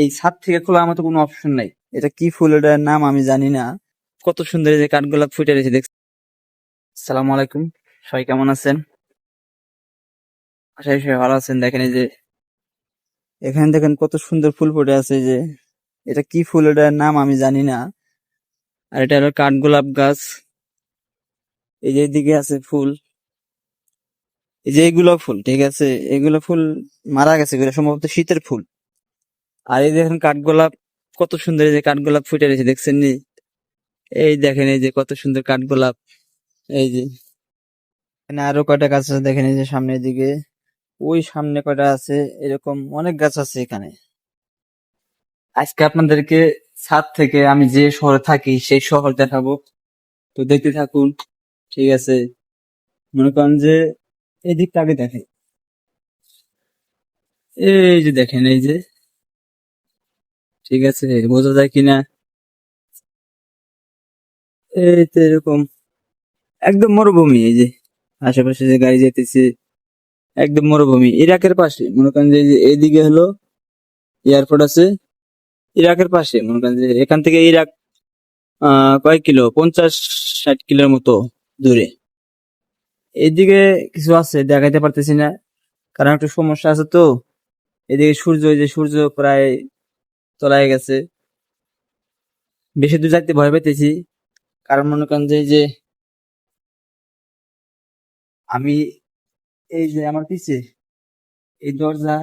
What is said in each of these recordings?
এই ছাদ থেকে খোলার মতো কোনো অপশন নাই। এটা কি ফুল, এটার নাম আমি জানি না। কত সুন্দর এই যে কাঠগোলাপ ফুটে রয়েছে দেখছি। আসসালামু আলাইকুম, সবাই কেমন আছেন? আশা করি সবাই ভালো আছেন। দেখেন এই যে এখানে দেখেন কত সুন্দর ফুল ফুটে আছে। যে এটা কি ফুল, এটার নাম আমি জানি না। আর এটা হলো কাঠগোলাপ গাছ। এই যে এদিকে আছে ফুল, এই যে এগুলো ফুল, ঠিক আছে, এগুলো ফুল মারা গেছে, এগুলো সম্ভবত শীতের ফুল। আর এই দেখেন কাঠগোলাপ, কত সুন্দর এই যে কাঠগোলাপ ফুটে রয়েছে দেখছেন নি? এই দেখেন এই যে কত সুন্দর কাঠগোলাপ। এই যে এখানে আরো কয়টা গাছ আছে দেখেন, এই যে সামনের দিকে, ওই সামনে কয়টা আছে, এরকম অনেক গাছ আছে এখানে। আজকে আপনাদেরকে ছাদ থেকে আমি যে শহরে থাকি সেই শহর দেখাবো, তো দেখতে থাকুন। ঠিক আছে, মনে করেন যে এই দিকটা আগে দেখেন, এই যে দেখেন এই যে, ঠিক আছে, বোঝা যায় কিনা? এই তো এরকম একদম মরুভূমি। এই যে আশেপাশে যে গাড়ি যেতেছে, একদম মরুভূমি। ইরাকের পাশে মনে করেন যে এই যে এইদিকে হলো এয়ারপোর্ট আছে, ইরাকের পাশে মনে করেন যে এখান থেকে ইরাক কয়েক কিলো, 50-60 কিলোর মতো দূরে। এইদিকে কিছু আছে দেখাইতে পারতেছি না, কারণ একটু সমস্যা আছে তো। এদিকে সূর্য, এই যে সূর্য প্রায় তলায় গেছে, বেশি দূর যাইতে ভয় পাইতেছি। কারণ মনে করেন যে এই যে আমি, এই যে আমার পিছে এই দরজা,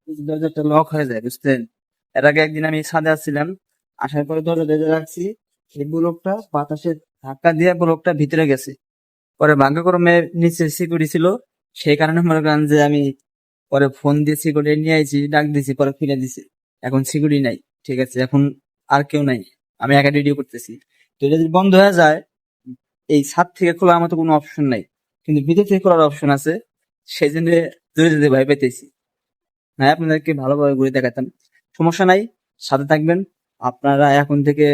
এই দরজাটা লক হয়ে যায়, বুঝছেন? এর আগে একদিন আমি ছাদে আসছিলাম, আসার পরে দরজা দরজা রাখছি, এই ব্লকটা বাতাসে ধাক্কা দিয়ে ব্লকটা ভিতরে গেছে। পরে ভাগ্যক্রমে নিচে সিকিউরিটি ছিল, সেই কারণে মনে করেন যে আমি পরে ফোন দিয়ে সিকিউরিটি নিয়ে আইছি, ডাক দিছি, পরে ফিরে দিছি। এখন সিকিউরিটি নাই, ঠিক আছে, এখন আর কেউ নাই, আমি একা ভিডিও করতেছি। তো এটা যদি বন্ধ হয়ে যায়, এই ছাদ থেকে খোলার মতো কোনো অপশন নাই, কিন্তু ভিতর থেকে খোলার অপশন আছে। সেই জন্য দূরে যেতে ভয় পেতেছি। না, আপনাদেরকে ভালোভাবে ঘুরে দেখাতাম, সমস্যা নাই, সাথে থাকবেন। আপনারা এখন থেকে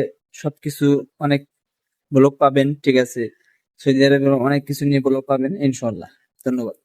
সবকিছু অনেক ব্লগ পাবেন, ঠিক আছে, সৌদি আরবের অনেক কিছু নিয়ে ব্লগ পাবেন ইনশাল্লাহ। ধন্যবাদ।